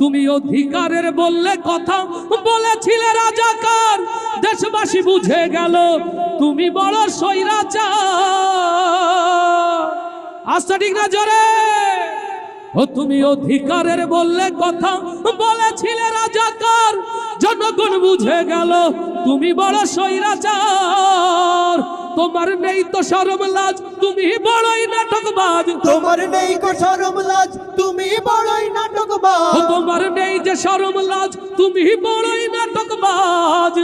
তুমি অধিকারের বললে কথা বলেছিলে রাজাকার, দেশবাসী বুঝে গেল তুমি বড় স্বৈরাচার। আচ্ছা ঠিক না জোরে? ও তুমি অধিকারের বললে কথা বলেছিলে রাজাকার, জনগণ বুঝে গেল তুমি বড় স্বৈরাচার। তোমার নেই তো শরম লাজ, তুমি বড়ই নাটকবাজ। তোমার নেই কো শরম লাজ, তুমি বড়ই নাটকবাজ। তোমার নেই যে শরম লাজ, তুমি বড়ই নাটকবাজ।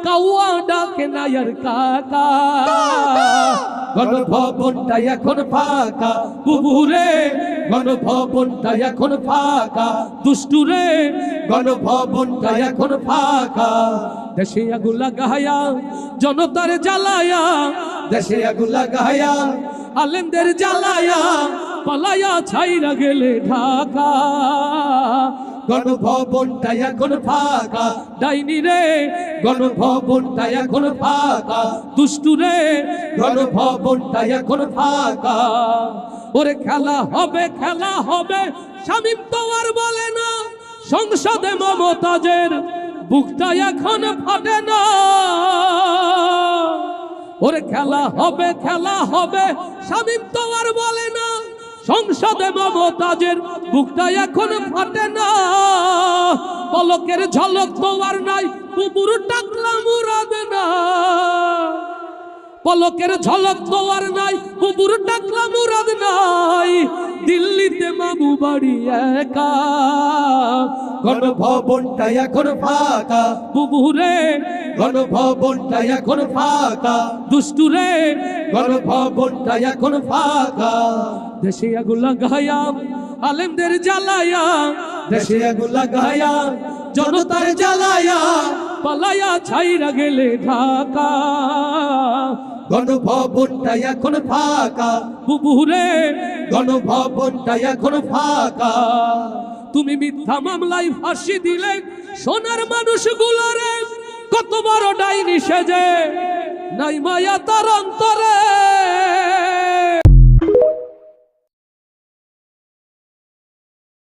কাউয়া ডাকে নায়ার কাকা, গণভবনটা এখন ফাঁকা। বুবুরে গণভবনটা এখন ফাঁকা, দুষ্টুরে গণভবনটা এখন ফাঁকা। দেশে আগুন লাগায়া জনতার জ্বালায়া, দেশে আগুন লাগায়া আলেমদের জ্বালায়া, পালায়া ছাইরা গেলে ঢাকা। গণভবনটা এখন ফাঁকা, ডাইনি রে গণভবনটা এখন ফাঁকা, দুষ্টু রে গণভবনটা এখন ফাঁকা। ওরে খেলা হবে খেলা হবে, শামীম তো আর বলে না, সংসদে মমতাজের বুকটা এখন ফাটে না। ওরে খেলা হবে খেলা হবে, শামীম তো আর বলে না, সংসদে মমতাজের বুকটা এখন ফাটে না। পলকের ঝলক তো আর নাই, বুবুর টাকলা মুরাদ না। পলকের ঝলক তো আর নাই, বুবুর টাকলা মুরাদ নাই। দিল্লিতে মামু বাড়ি একা, গণভবনটা এখন ফাঁকা। বুবুরে গণভবনটা এখন ফাঁকা, দুষ্টুরে গণভবনটা এখন ফাঁকা। দেশে আগুন লাগায়া আলেমদের জ্বালায়া, দেশে আগুন লাগায়া জনতার জ্বালায়া, পালায়া ছাইরা গেলে ঢাকা। গণভবনটা এখন ফাঁকা, বুবুরে গণভবনটা এখন ফাঁকা। তুমি মিথ্যা মামলায় ফাঁসি দিলে সোনার মানুষগুলোরে, কত বড় ডাইনি সেজে নাই মায়া তার অন্তরে।